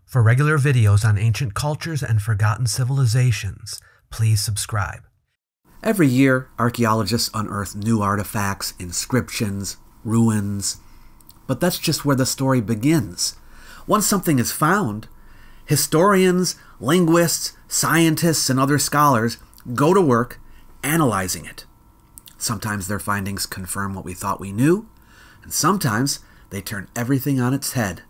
For regular videos on ancient cultures and forgotten civilizations, please subscribe. Every year, archaeologists unearth new artifacts, inscriptions, ruins. But that's just where the story begins. Once something is found, historians, linguists, scientists, and other scholars go to work analyzing it. Sometimes their findings confirm what we thought we knew, and sometimes they turn everything on its head.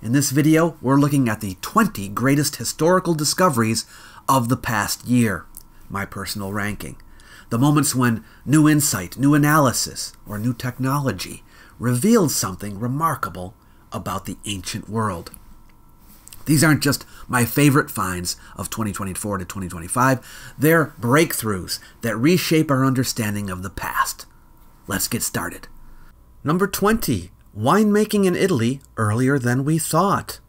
In this video, we're looking at the 20 greatest historical discoveries of the past year, my personal ranking. The moments when new insight, new analysis, or new technology revealed something remarkable about the ancient world. These aren't just my favorite finds of 2024 to 2025, they're breakthroughs that reshape our understanding of the past. Let's get started. Number 20. Winemaking in Italy earlier than we thought.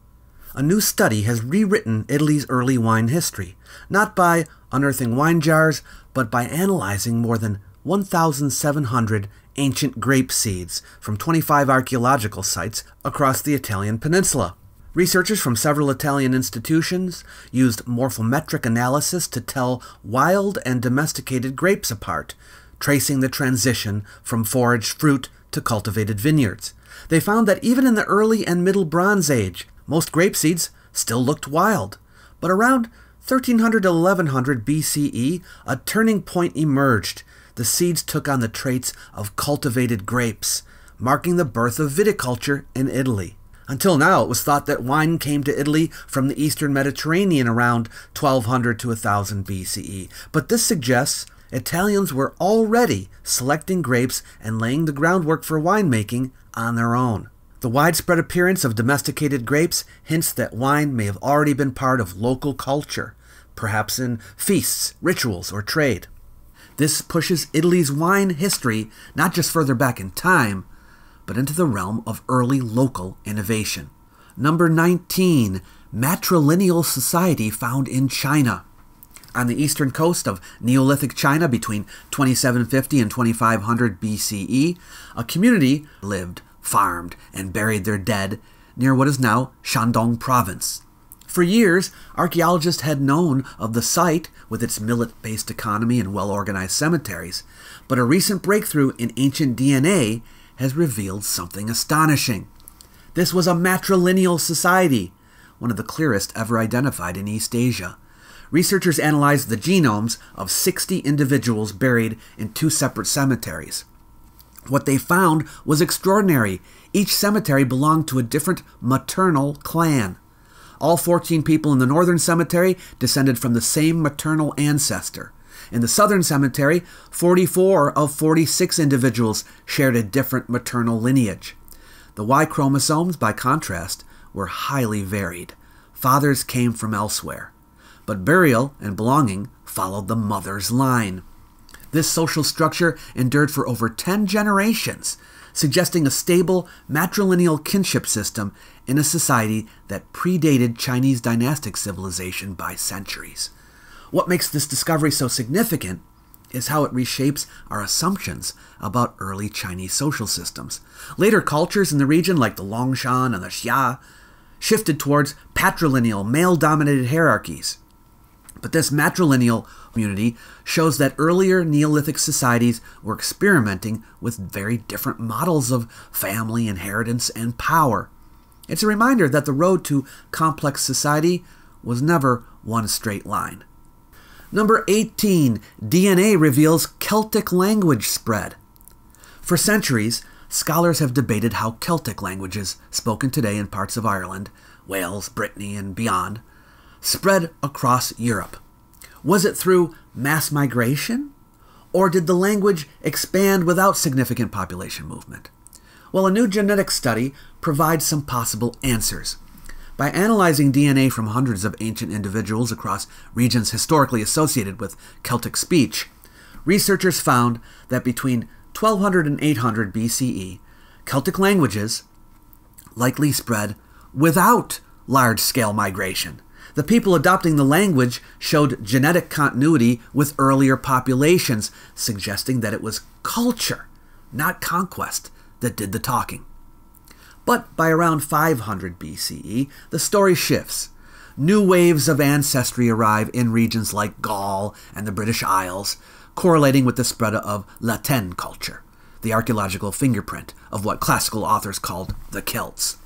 A new study has rewritten Italy's early wine history, not by unearthing wine jars, but by analyzing more than 1,700 ancient grape seeds from 25 archaeological sites across the Italian peninsula. Researchers from several Italian institutions used morphometric analysis to tell wild and domesticated grapes apart, tracing the transition from foraged fruit to cultivated vineyards. They found that even in the early and middle Bronze Age, most grape seeds still looked wild. But around 1300 to 1100 BCE, a turning point emerged. The seeds took on the traits of cultivated grapes, marking the birth of viticulture in Italy. Until now, it was thought that wine came to Italy from the eastern Mediterranean around 1200 to 1000 BCE. But this suggests Italians were already selecting grapes and laying the groundwork for winemaking on their own. The widespread appearance of domesticated grapes hints that wine may have already been part of local culture, perhaps in feasts, rituals, or trade. This pushes Italy's wine history not just further back in time, but into the realm of early local innovation. Number 19. Matrilineal society found in China. On the eastern coast of Neolithic China between 2750 and 2500 BCE, a community lived, farmed, and buried their dead near what is now Shandong province. For years, archaeologists had known of the site with its millet-based economy and well-organized cemeteries, but a recent breakthrough in ancient DNA has revealed something astonishing. This was a matrilineal society, one of the clearest ever identified in East Asia. Researchers analyzed the genomes of 60 individuals buried in 2 separate cemeteries. What they found was extraordinary. Each cemetery belonged to a different maternal clan. All 14 people in the northern cemetery descended from the same maternal ancestor. In the southern cemetery, 44 of 46 individuals shared a different maternal lineage. The Y chromosomes, by contrast, were highly varied. Fathers came from elsewhere, but burial and belonging followed the mother's line. This social structure endured for over 10 generations, suggesting a stable matrilineal kinship system in a society that predated Chinese dynastic civilization by centuries. What makes this discovery so significant is how it reshapes our assumptions about early Chinese social systems. Later cultures in the region, like the Longshan and the Xia, shifted towards patrilineal, male-dominated hierarchies. But this matrilineal community shows that earlier Neolithic societies were experimenting with very different models of family, inheritance, and power. It's a reminder that the road to complex society was never one straight line. Number 18. DNA reveals Celtic language spread. For centuries, scholars have debated how Celtic languages, spoken today in parts of Ireland, Wales, Brittany, and beyond, spread across Europe. Was it through mass migration? Or did the language expand without significant population movement? Well, a new genetic study provides some possible answers. By analyzing DNA from hundreds of ancient individuals across regions historically associated with Celtic speech, researchers found that between 1200 and 800 BCE, Celtic languages likely spread without large-scale migration. The people adopting the language showed genetic continuity with earlier populations, suggesting that it was culture, not conquest, that did the talking. But by around 500 BCE, the story shifts. New waves of ancestry arrive in regions like Gaul and the British Isles, correlating with the spread of Latin culture, the archaeological fingerprint of what classical authors called the Celts.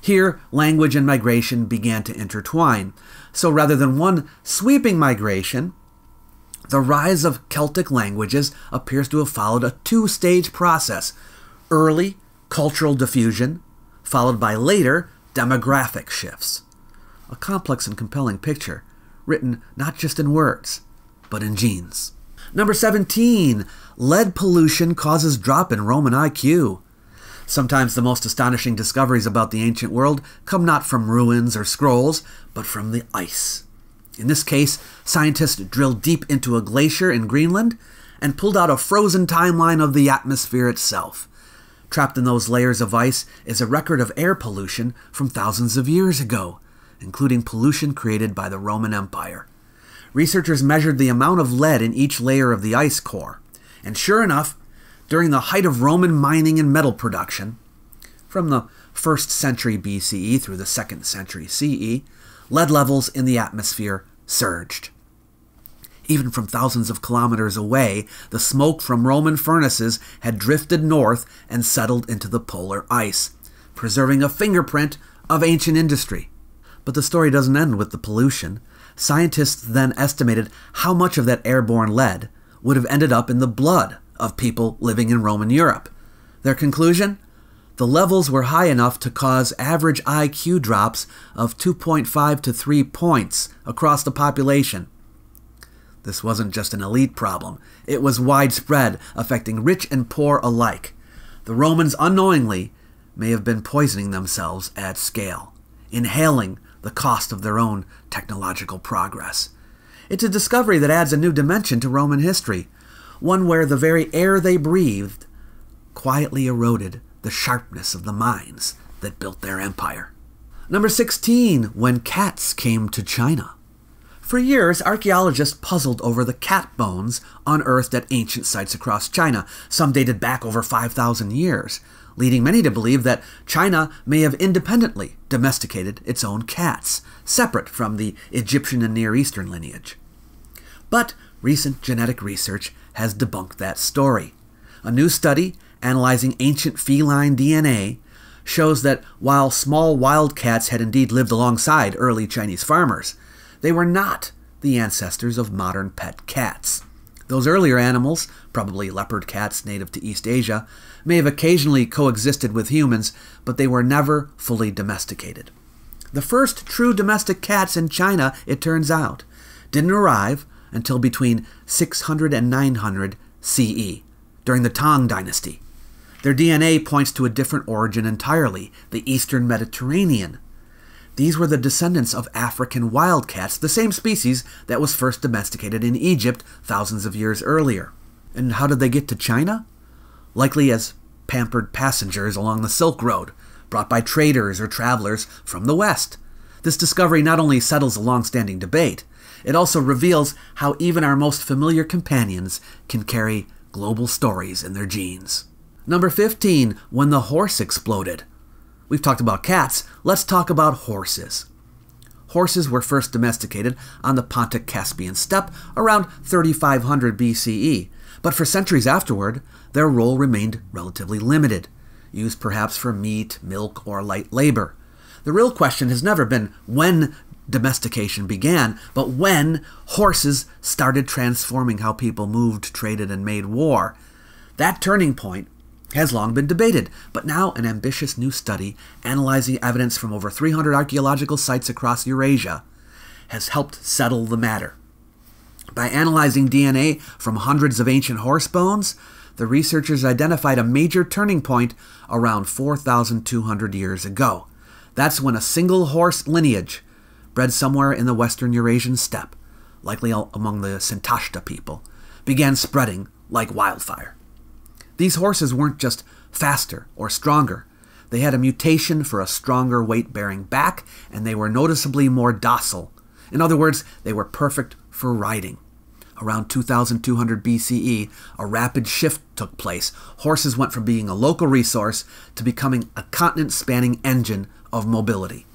Here, language and migration began to intertwine. So rather than one sweeping migration, the rise of Celtic languages appears to have followed a two-stage process: early cultural diffusion, followed by later demographic shifts. A complex and compelling picture, written not just in words, but in genes. Number 17, lead pollution causes drop in Roman IQ. Sometimes the most astonishing discoveries about the ancient world come not from ruins or scrolls, but from the ice. In this case, scientists drilled deep into a glacier in Greenland and pulled out a frozen timeline of the atmosphere itself. Trapped in those layers of ice is a record of air pollution from thousands of years ago, including pollution created by the Roman Empire. Researchers measured the amount of lead in each layer of the ice core, and sure enough, during the height of Roman mining and metal production, from the 1st century BCE through the 2nd century CE, lead levels in the atmosphere surged. Even from thousands of kilometers away, the smoke from Roman furnaces had drifted north and settled into the polar ice, preserving a fingerprint of ancient industry. But the story doesn't end with the pollution. Scientists then estimated how much of that airborne lead would have ended up in the blood of people living in Roman Europe. Their conclusion? The levels were high enough to cause average IQ drops of 2.5 to 3 points across the population. This wasn't just an elite problem. It was widespread, affecting rich and poor alike. The Romans unknowingly may have been poisoning themselves at scale, inhaling the cost of their own technological progress. It's a discovery that adds a new dimension to Roman history, one where the very air they breathed quietly eroded the sharpness of the minds that built their empire. Number 16, when cats came to China. For years, archaeologists puzzled over the cat bones unearthed at ancient sites across China. Some dated back over 5,000 years, leading many to believe that China may have independently domesticated its own cats, separate from the Egyptian and Near Eastern lineage. But recent genetic research has debunked that story. A new study analyzing ancient feline DNA shows that while small wild cats had indeed lived alongside early Chinese farmers, they were not the ancestors of modern pet cats. Those earlier animals, probably leopard cats native to East Asia, may have occasionally coexisted with humans, but they were never fully domesticated. The first true domestic cats in China, it turns out, didn't arrive until between 600 and 900 CE, during the Tang Dynasty. Their DNA points to a different origin entirely, the Eastern Mediterranean. These were the descendants of African wildcats, the same species that was first domesticated in Egypt thousands of years earlier. And how did they get to China? Likely as pampered passengers along the Silk Road, brought by traders or travelers from the West. This discovery not only settles a long-standing debate, it also reveals how even our most familiar companions can carry global stories in their genes. Number 15, when the horse exploded. We've talked about cats, let's talk about horses. Horses were first domesticated on the Pontic-Caspian steppe around 3500 BCE, but for centuries afterward, their role remained relatively limited, used perhaps for meat, milk, or light labor. The real question has never been when domestication began, but when horses started transforming how people moved, traded, and made war. That turning point has long been debated, but now an ambitious new study analyzing evidence from over 300 archaeological sites across Eurasia has helped settle the matter. By analyzing DNA from hundreds of ancient horse bones, the researchers identified a major turning point around 4,200 years ago. That's when a single horse lineage, bred somewhere in the western Eurasian steppe, likely among the Sintashta people, began spreading like wildfire. These horses weren't just faster or stronger. They had a mutation for a stronger weight-bearing back, and they were noticeably more docile. In other words, they were perfect for riding. Around 2200 BCE, a rapid shift took place. Horses went from being a local resource to becoming a continent-spanning engine of mobility.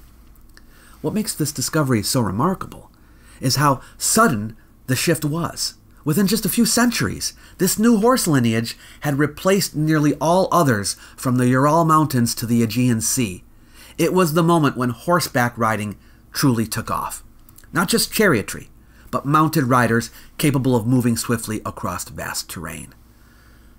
What makes this discovery so remarkable is how sudden the shift was. Within just a few centuries, this new horse lineage had replaced nearly all others from the Ural Mountains to the Aegean Sea. It was the moment when horseback riding truly took off. Not just chariotry, but mounted riders capable of moving swiftly across vast terrain.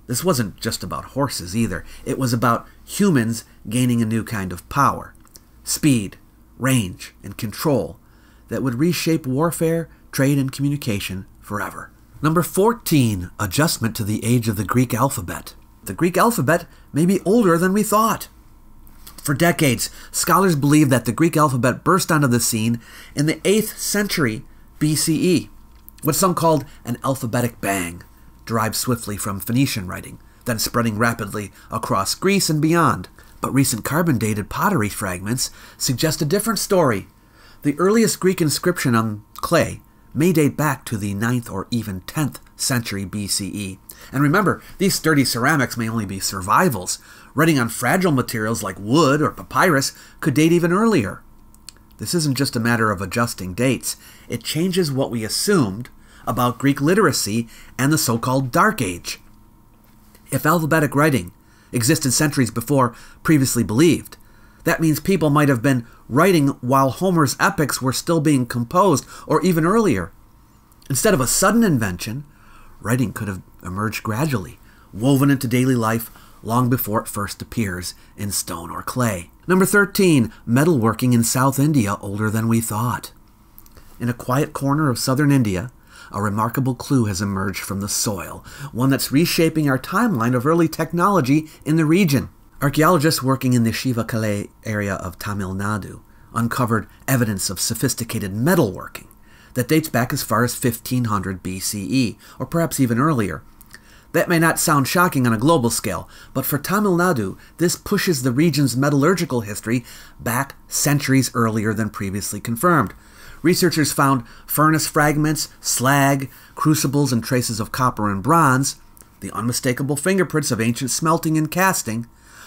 This wasn't just about horses either. It was about humans gaining a new kind of power, speed, range, and control that would reshape warfare, trade, and communication forever. Number 14, adjustment to the age of the Greek alphabet. The Greek alphabet may be older than we thought. For decades, scholars believe that the Greek alphabet burst onto the scene in the 8th century BCE, what some called an alphabetic bang, derived swiftly from Phoenician writing, then spreading rapidly across Greece and beyond. But recent carbon-dated pottery fragments suggest a different story. The earliest Greek inscription on clay may date back to the 9th or even 10th century BCE. And remember, these sturdy ceramics may only be survivals. Writing on fragile materials like wood or papyrus could date even earlier. This isn't just a matter of adjusting dates. It changes what we assumed about Greek literacy and the so-called Dark Age. If alphabetic writing existed centuries before previously believed, that means people might have been writing while Homer's epics were still being composed, or even earlier. Instead of a sudden invention, writing could have emerged gradually, woven into daily life long before it first appears in stone or clay. Number 13, metalworking in South India older than we thought. In a quiet corner of southern India, a remarkable clue has emerged from the soil, one that's reshaping our timeline of early technology in the region. Archaeologists working in the Shivakale area of Tamil Nadu uncovered evidence of sophisticated metalworking that dates back as far as 1500 BCE, or perhaps even earlier. That may not sound shocking on a global scale, but for Tamil Nadu, this pushes the region's metallurgical history back centuries earlier than previously confirmed. Researchers found furnace fragments, slag, crucibles, and traces of copper and bronze, the unmistakable fingerprints of ancient smelting and casting.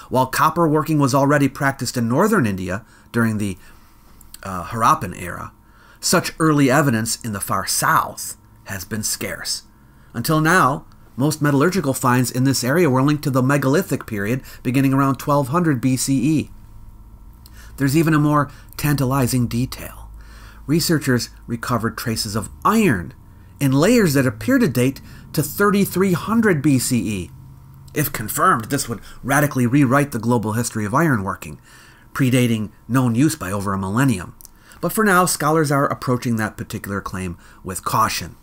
While copper working was already practiced in northern India during the Harappan era, such early evidence in the far south has been scarce. Until now, most metallurgical finds in this area were linked to the megalithic period beginning around 1200 BCE. There's even a more tantalizing detail. Researchers recovered traces of iron in layers that appear to date to 3300 BCE. If confirmed, this would radically rewrite the global history of ironworking, predating known use by over a millennium. But for now, scholars are approaching that particular claim with caution.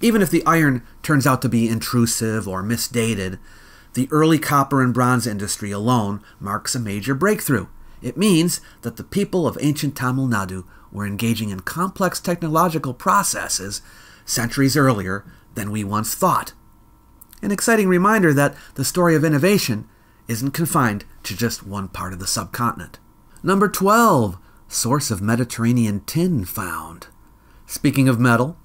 Even if the iron turns out to be intrusive or misdated, the early copper and bronze industry alone marks a major breakthrough. It means that the people of ancient Tamil Nadu were engaging in complex technological processes centuries earlier than we once thought. An exciting reminder that the story of innovation isn't confined to just one part of the subcontinent. Number 12, source of Mediterranean tin found. Speaking of metal,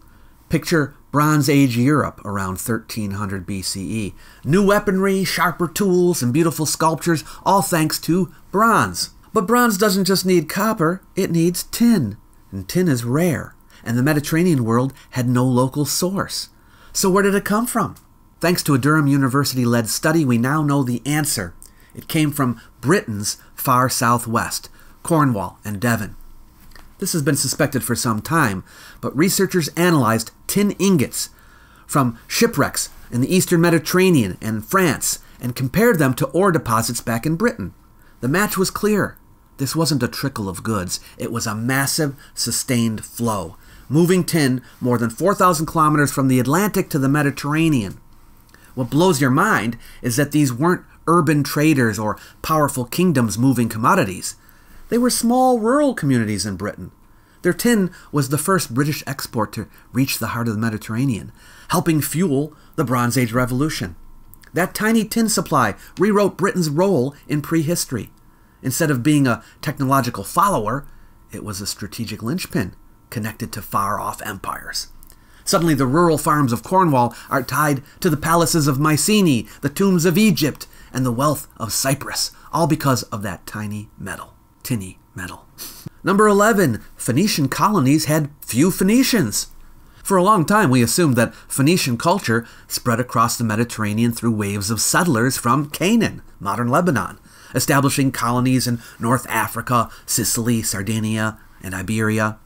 picture Bronze Age Europe around 1300 BCE. New weaponry, sharper tools, and beautiful sculptures, all thanks to bronze. But bronze doesn't just need copper, it needs tin. And tin is rare, and the Mediterranean world had no local source. So where did it come from? Thanks to a Durham University-led study, we now know the answer. It came from Britain's far southwest, Cornwall and Devon. This has been suspected for some time, but researchers analyzed tin ingots from shipwrecks in the eastern Mediterranean and France and compared them to ore deposits back in Britain. The match was clear. This wasn't a trickle of goods. It was a massive, sustained flow, moving tin more than 4,000 kilometers from the Atlantic to the Mediterranean. What blows your mind is that these weren't urban traders or powerful kingdoms moving commodities. They were small rural communities in Britain. Their tin was the first British export to reach the heart of the Mediterranean, helping fuel the Bronze Age Revolution. That tiny tin supply rewrote Britain's role in prehistory. Instead of being a technological follower, it was a strategic linchpin connected to far-off empires. Suddenly the rural farms of Cornwall are tied to the palaces of Mycenae, the tombs of Egypt, and the wealth of Cyprus, all because of that tinny metal. Number 11, Phoenician colonies had few Phoenicians. For a long time, we assumed that Phoenician culture spread across the Mediterranean through waves of settlers from Canaan, modern Lebanon, establishing colonies in North Africa, Sicily, Sardinia, and Iberia.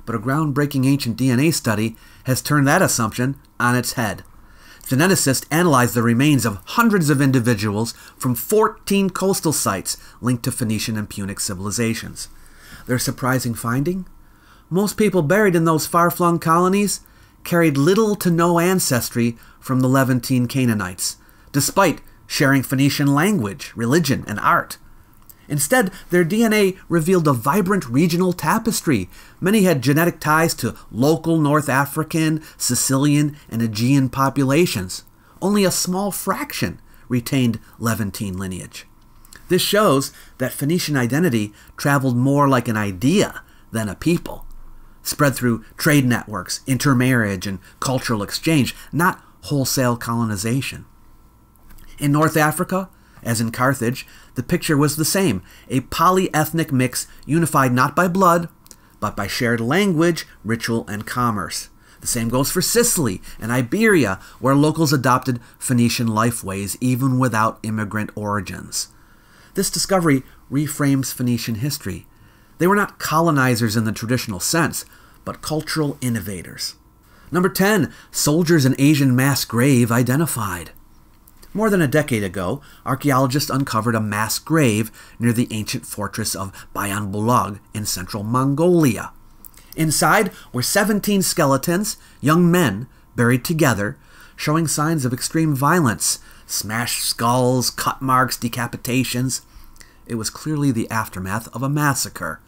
But a groundbreaking ancient DNA study has turned that assumption on its head. Geneticists analyzed the remains of hundreds of individuals from 14 coastal sites linked to Phoenician and Punic civilizations. Their surprising finding? Most people buried in those far-flung colonies carried little to no ancestry from the Levantine Canaanites, despite sharing Phoenician language, religion, and art. Instead, their DNA revealed a vibrant regional tapestry. Many had genetic ties to local North African, Sicilian, and Aegean populations. Only a small fraction retained Levantine lineage. This shows that Phoenician identity traveled more like an idea than a people, spread through trade networks, intermarriage, and cultural exchange, not wholesale colonization. In North Africa, as in Carthage, the picture was the same, a polyethnic mix unified not by blood, but by shared language, ritual, and commerce. The same goes for Sicily and Iberia, where locals adopted Phoenician lifeways even without immigrant origins. This discovery reframes Phoenician history. They were not colonizers in the traditional sense, but cultural innovators. Number 10, soldiers in Asian mass grave identified. More than a decade ago, archaeologists uncovered a mass grave near the ancient fortress of Bayan Bulag in central Mongolia. Inside were 17 skeletons, young men, buried together, showing signs of extreme violence, smashed skulls, cut marks, decapitations. It was clearly the aftermath of a massacre,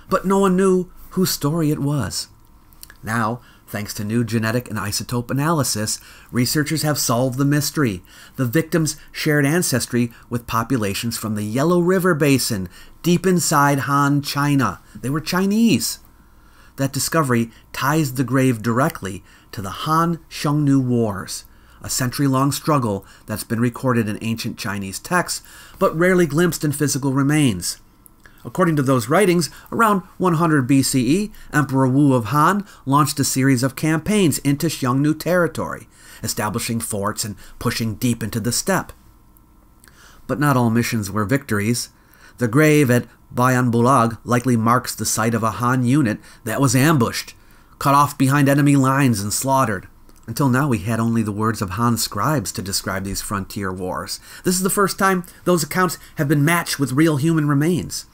but no one knew whose story it was. Now, thanks to new genetic and isotope analysis, researchers have solved the mystery. The victims shared ancestry with populations from the Yellow River Basin, deep inside Han, China. They were Chinese. That discovery ties the grave directly to the Han-Xiongnu Wars, a century-long struggle that's been recorded in ancient Chinese texts, but rarely glimpsed in physical remains. According to those writings, around 100 BCE, Emperor Wu of Han launched a series of campaigns into Xiongnu territory, establishing forts and pushing deep into the steppe. But not all missions were victories. The grave at Bayan Bulag likely marks the site of a Han unit that was ambushed, cut off behind enemy lines and slaughtered. Until now, we had only the words of Han scribes to describe these frontier wars. This is the first time those accounts have been matched with real human remains.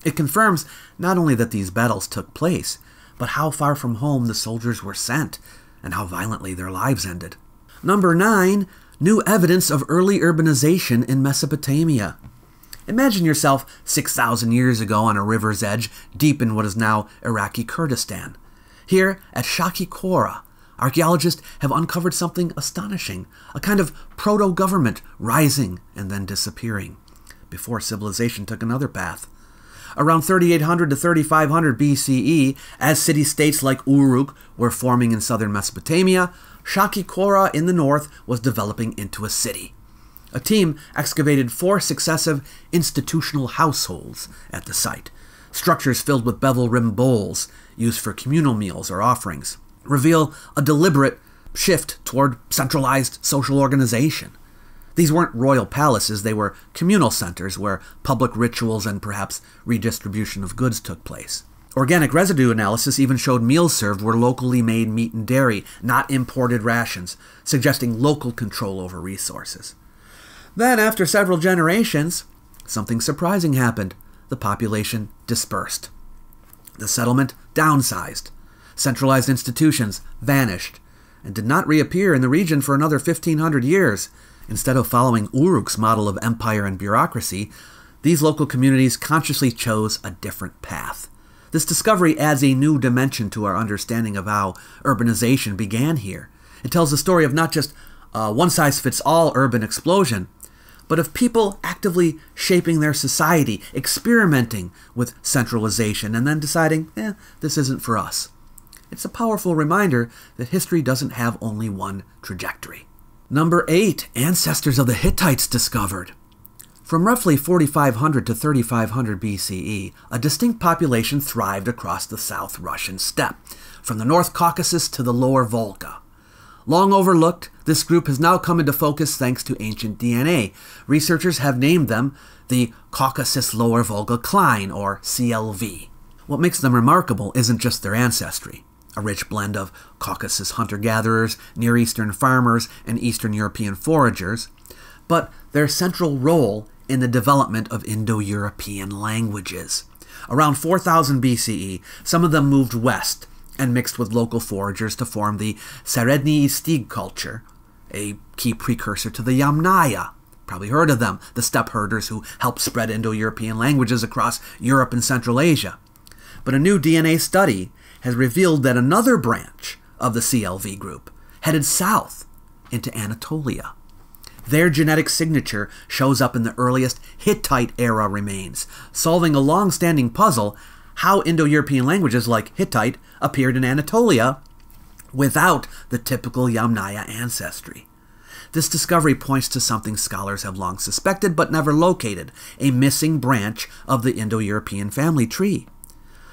It confirms not only that these battles took place, but how far from home the soldiers were sent, and how violently their lives ended. Number 9, new evidence of early urbanization in Mesopotamia. Imagine yourself 6,000 years ago on a river's edge, deep in what is now Iraqi Kurdistan. Here at Shaki Kora, archaeologists have uncovered something astonishing, a kind of proto-government rising and then disappearing, before civilization took another path. Around 3800 to 3500 BCE, as city-states like Uruk were forming in southern Mesopotamia, Shaki Kora in the north was developing into a city. A team excavated 4 successive institutional households at the site. Structures filled with bevel-rimmed bowls, used for communal meals or offerings, reveal a deliberate shift toward centralized social organization. These weren't royal palaces, they were communal centers where public rituals and perhaps redistribution of goods took place. Organic residue analysis even showed meals served were locally made meat and dairy, not imported rations, suggesting local control over resources. Then, after several generations, something surprising happened. The population dispersed. The settlement downsized. Centralized institutions vanished and did not reappear in the region for another 1,500 years. Instead of following Uruk's model of empire and bureaucracy, these local communities consciously chose a different path. This discovery adds a new dimension to our understanding of how urbanization began here. It tells the story of not just a one-size-fits-all urban explosion, but of people actively shaping their society, experimenting with centralization, and then deciding, this isn't for us. It's a powerful reminder that history doesn't have only one trajectory. Number 8. Ancestors of the Hittites discovered. From roughly 4500 to 3500 BCE, a distinct population thrived across the South Russian steppe, from the North Caucasus to the Lower Volga. Long overlooked, this group has now come into focus thanks to ancient DNA. Researchers have named them the Caucasus Lower Volga Cline, or CLV. What makes them remarkable isn't just their ancestry, a rich blend of Caucasus hunter-gatherers, Near Eastern farmers, and Eastern European foragers, but their central role in the development of Indo-European languages. Around 4000 BCE, some of them moved west and mixed with local foragers to form the Seredny Istig culture, a key precursor to the Yamnaya. Probably heard of them, the steppe herders who helped spread Indo-European languages across Europe and Central Asia. But a new DNA study has revealed that another branch of the CLV group headed south into Anatolia. Their genetic signature shows up in the earliest Hittite-era remains, solving a long-standing puzzle how Indo-European languages like Hittite appeared in Anatolia without the typical Yamnaya ancestry. This discovery points to something scholars have long suspected but never located, a missing branch of the Indo-European family tree.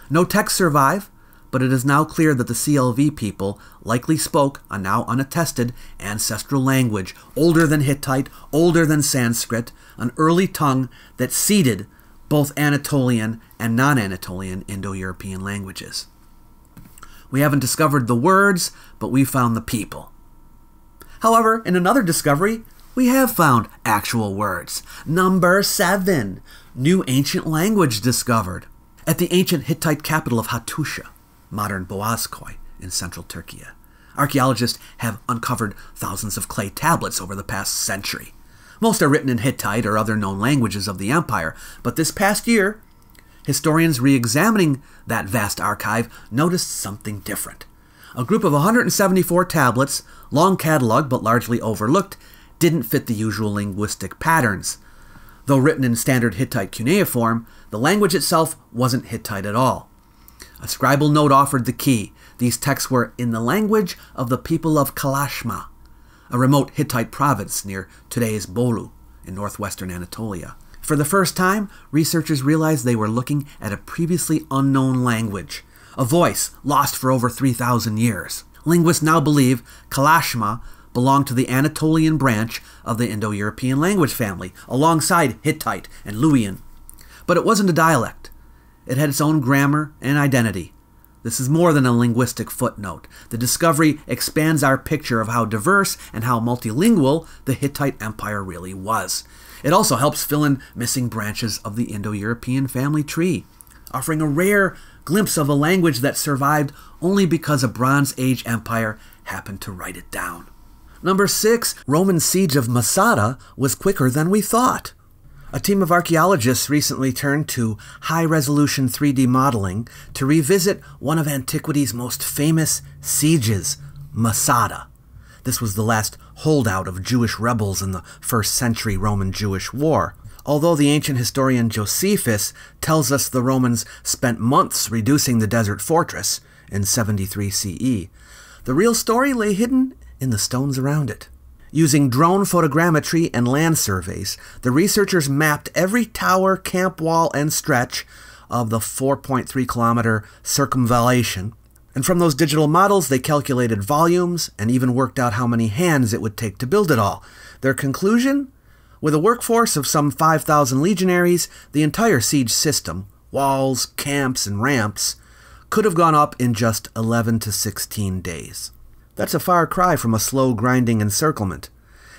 No texts survive, but it is now clear that the CLV people likely spoke a now unattested ancestral language, older than Hittite, older than Sanskrit, an early tongue that seeded both Anatolian and non-Anatolian Indo-European languages. We haven't discovered the words, but we found the people. However, in another discovery, we have found actual words. Number 7. New ancient language discovered. At the ancient Hittite capital of Hattusha, modern Boğazköy in central Turkey, archaeologists have uncovered thousands of clay tablets over the past century. Most are written in Hittite or other known languages of the empire, but this past year, historians re-examining that vast archive noticed something different. A group of 174 tablets, long cataloged but largely overlooked, didn't fit the usual linguistic patterns. Though written in standard Hittite cuneiform, the language itself wasn't Hittite at all. A scribal note offered the key. These texts were in the language of the people of Kalashma, a remote Hittite province near today's Bolu in northwestern Anatolia. For the first time, researchers realized they were looking at a previously unknown language, a voice lost for over 3,000 years. Linguists now believe Kalashma belonged to the Anatolian branch of the Indo-European language family, alongside Hittite and Luwian. But it wasn't a dialect. It had its own grammar and identity. This is more than a linguistic footnote. The discovery expands our picture of how diverse and how multilingual the Hittite Empire really was. It also helps fill in missing branches of the Indo-European family tree, offering a rare glimpse of a language that survived only because a Bronze Age empire happened to write it down. Number 6, Roman siege of Masada was quicker than we thought. A team of archaeologists recently turned to high-resolution 3D modeling to revisit one of antiquity's most famous sieges, Masada. This was the last holdout of Jewish rebels in the 1st century Roman Jewish War. Although the ancient historian Josephus tells us the Romans spent months reducing the desert fortress in 73 CE, the real story lay hidden in the stones around it. Using drone photogrammetry and land surveys, the researchers mapped every tower, camp wall, and stretch of the 4.3-kilometer circumvallation. And from those digital models, they calculated volumes and even worked out how many hands it would take to build it all. Their conclusion? With a workforce of some 5,000 legionaries, the entire siege system, walls, camps, and ramps, could have gone up in just 11 to 16 days. That's a far cry from a slow, grinding encirclement.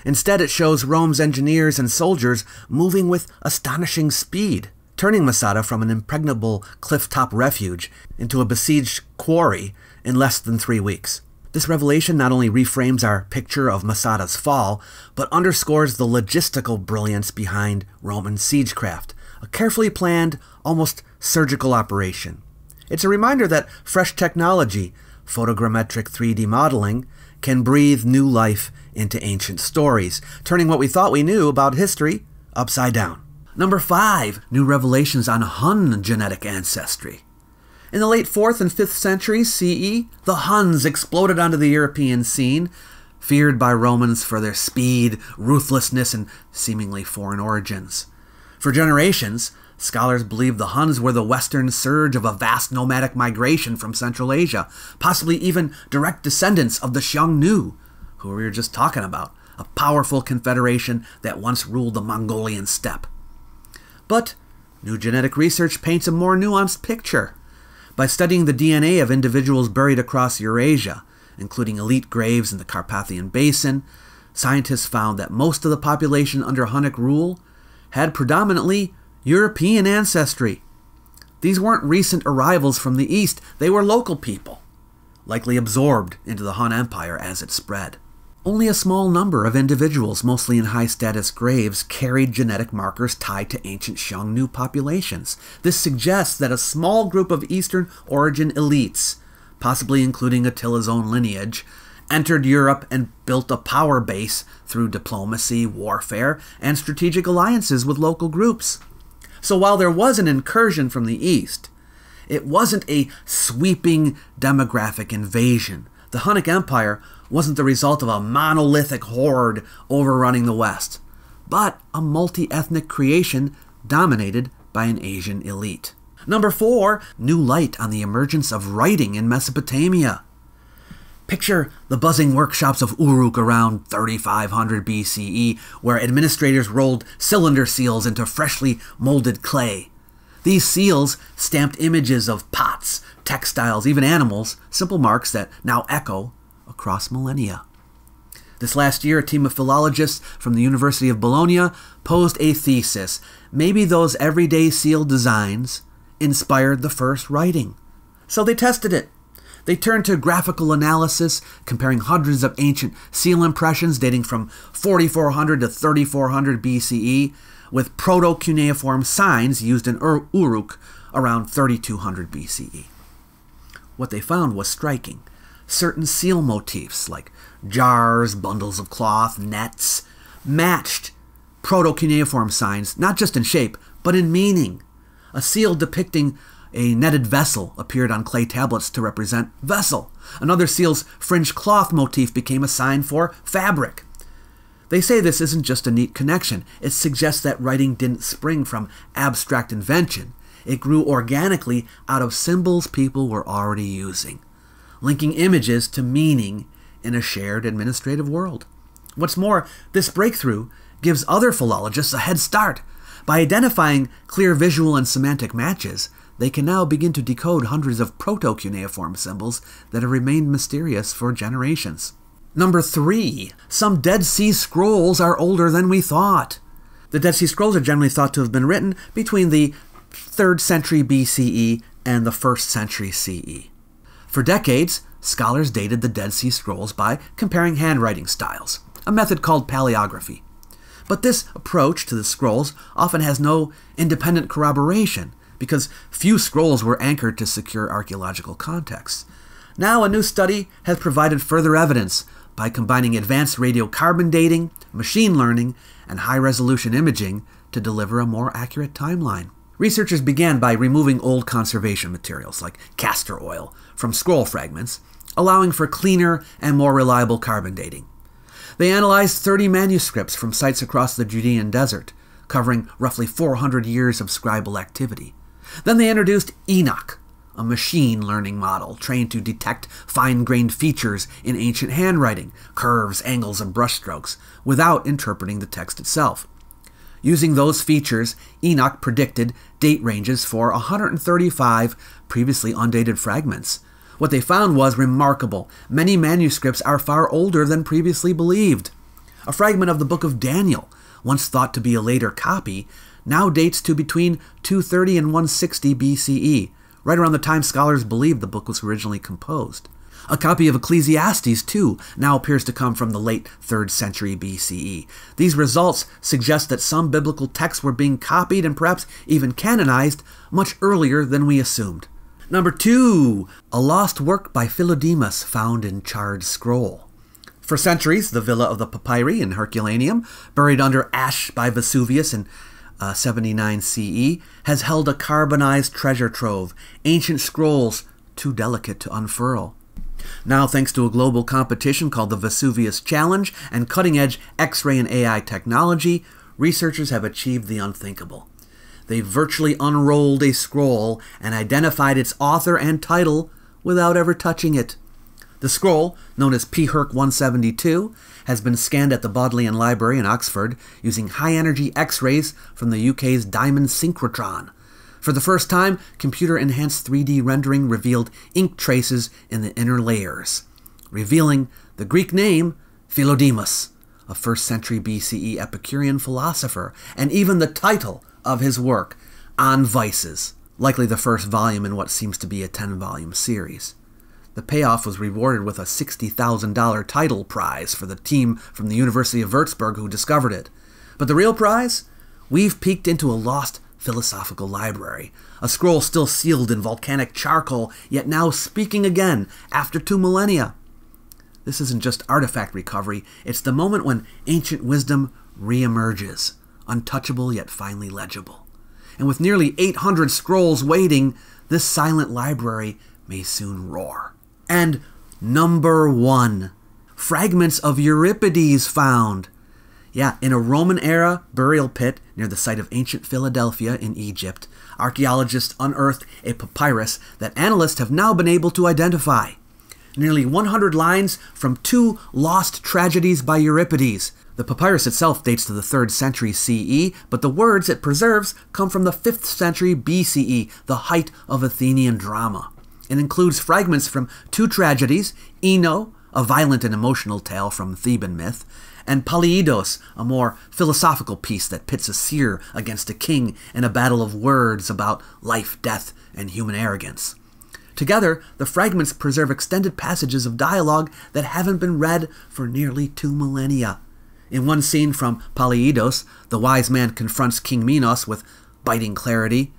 Instead, it shows Rome's engineers and soldiers moving with astonishing speed, turning Masada from an impregnable cliff-top refuge into a besieged quarry in less than 3 weeks. This revelation not only reframes our picture of Masada's fall, but underscores the logistical brilliance behind Roman siegecraft, a carefully planned, almost surgical operation. It's a reminder that fresh technology, photogrammetric 3D modeling, can breathe new life into ancient stories, turning what we thought we knew about history upside down. Number 5, new revelations on Hun genetic ancestry. In the late 4th and 5th centuries CE, the Huns exploded onto the European scene, feared by Romans for their speed, ruthlessness, and seemingly foreign origins. For generations, scholars believed the Huns were the western surge of a vast nomadic migration from Central Asia, possibly even direct descendants of the Xiongnu, who we were just talking about, a powerful confederation that once ruled the Mongolian steppe. But new genetic research paints a more nuanced picture. By studying the DNA of individuals buried across Eurasia, including elite graves in the Carpathian Basin, scientists found that most of the population under Hunnic rule had predominantly European ancestry. These weren't recent arrivals from the East, they were local people, likely absorbed into the Hun Empire as it spread. Only a small number of individuals, mostly in high-status graves, carried genetic markers tied to ancient Xiongnu populations. This suggests that a small group of Eastern origin elites, possibly including Attila's own lineage, entered Europe and built a power base through diplomacy, warfare, and strategic alliances with local groups. So while there was an incursion from the East, it wasn't a sweeping demographic invasion. The Hunnic Empire wasn't the result of a monolithic horde overrunning the West, but a multi-ethnic creation dominated by an Asian elite. Number 4, new light on the emergence of writing in Mesopotamia. Picture the buzzing workshops of Uruk around 3500 BCE, where administrators rolled cylinder seals into freshly molded clay. These seals stamped images of pots, textiles, even animals, simple marks that now echo across millennia. This last year, a team of philologists from the University of Bologna posed a thesis. Maybe those everyday seal designs inspired the first writing. So they tested it. They turned to graphical analysis, comparing hundreds of ancient seal impressions dating from 4400 to 3400 BCE with proto-cuneiform signs used in Uruk around 3200 BCE. What they found was striking. Certain seal motifs, like jars, bundles of cloth, nets, matched proto-cuneiform signs, not just in shape, but in meaning. A seal depicting a netted vessel appeared on clay tablets to represent vessel. Another seal's fringed cloth motif became a sign for fabric. They say this isn't just a neat connection. It suggests that writing didn't spring from abstract invention. It grew organically out of symbols people were already using, linking images to meaning in a shared administrative world. What's more, this breakthrough gives other philologists a head start. By identifying clear visual and semantic matches, they can now begin to decode hundreds of proto-cuneiform symbols that have remained mysterious for generations. Number 3, some Dead Sea Scrolls are older than we thought. The Dead Sea Scrolls are generally thought to have been written between the 3rd century BCE and the 1st century CE. For decades, scholars dated the Dead Sea Scrolls by comparing handwriting styles, a method called paleography. But this approach to the scrolls often has no independent corroboration, because few scrolls were anchored to secure archaeological context. Now a new study has provided further evidence by combining advanced radiocarbon dating, machine learning, and high-resolution imaging to deliver a more accurate timeline. Researchers began by removing old conservation materials like castor oil from scroll fragments, allowing for cleaner and more reliable carbon dating. They analyzed 30 manuscripts from sites across the Judean desert, covering roughly 400 years of scribal activity. Then they introduced Enoch, a machine learning model trained to detect fine-grained features in ancient handwriting, curves, angles, and brushstrokes, without interpreting the text itself. Using those features, Enoch predicted date ranges for 135 previously undated fragments. What they found was remarkable. Many manuscripts are far older than previously believed. A fragment of the Book of Daniel, once thought to be a later copy, now dates to between 230 and 160 BCE, right around the time scholars believed the book was originally composed. A copy of Ecclesiastes, too, now appears to come from the late 3rd century BCE. These results suggest that some biblical texts were being copied and perhaps even canonized much earlier than we assumed. Number 2, a lost work by Philodemus found in charred scroll. For centuries, the Villa of the Papyri in Herculaneum, buried under ash by Vesuvius in 79 CE, has held a carbonized treasure trove, ancient scrolls too delicate to unfurl. Now, thanks to a global competition called the Vesuvius Challenge and cutting-edge X-ray and AI technology, researchers have achieved the unthinkable. They virtually unrolled a scroll and identified its author and title without ever touching it. The scroll, known as P-Herc 172, has been scanned at the Bodleian Library in Oxford using high-energy X-rays from the UK's Diamond Synchrotron. For the first time, computer-enhanced 3D rendering revealed ink traces in the inner layers, revealing the Greek name Philodemus, a 1st century BCE Epicurean philosopher, and even the title of his work, On Vices, likely the first volume in what seems to be a 10-volume series. The payoff was rewarded with a $60,000 title prize for the team from the University of Würzburg who discovered it. But the real prize? We've peeked into a lost philosophical library, a scroll still sealed in volcanic charcoal, yet now speaking again after 2 millennia. This isn't just artifact recovery, it's the moment when ancient wisdom re-emerges, untouchable yet finely legible. And with nearly 800 scrolls waiting, this silent library may soon roar. And number 1, fragments of Euripides found. Yeah, in a Roman-era burial pit near the site of ancient Philadelphia in Egypt, archaeologists unearthed a papyrus that analysts have now been able to identify. Nearly 100 lines from 2 lost tragedies by Euripides. The papyrus itself dates to the 3rd century CE, but the words it preserves come from the 5th century BCE, the height of Athenian drama. It includes fragments from 2 tragedies, Ino, a violent and emotional tale from Theban myth, and Polyeidos, a more philosophical piece that pits a seer against a king in a battle of words about life, death, and human arrogance. Together, the fragments preserve extended passages of dialogue that haven't been read for nearly 2 millennia. In one scene from Polyeidos, the wise man confronts King Minos with biting clarity.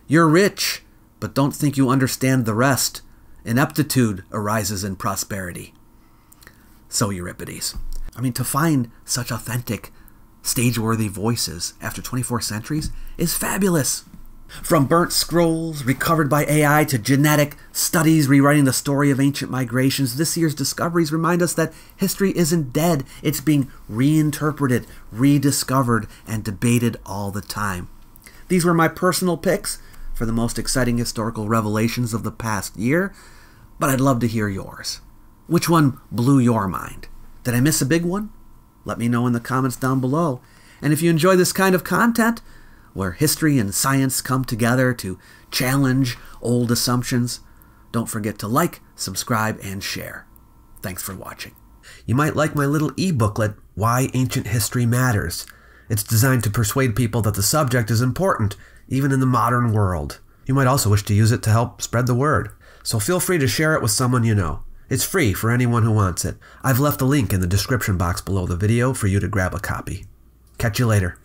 "You're rich, but don't think you understand the rest. Ineptitude arises in prosperity." So Euripides. I mean, to find such authentic, stage-worthy voices after 24 centuries is fabulous. From burnt scrolls recovered by AI to genetic studies rewriting the story of ancient migrations, this year's discoveries remind us that history isn't dead. It's being reinterpreted, rediscovered, and debated all the time. These were my personal picks for the most exciting historical revelations of the past year, but I'd love to hear yours. Which one blew your mind? Did I miss a big one? Let me know in the comments down below. And if you enjoy this kind of content, where history and science come together to challenge old assumptions, don't forget to like, subscribe, and share. Thanks for watching. You might like my little e-booklet, Why Ancient History Matters. It's designed to persuade people that the subject is important, even in the modern world. You might also wish to use it to help spread the word. So feel free to share it with someone you know. It's free for anyone who wants it. I've left a link in the description box below the video for you to grab a copy. Catch you later.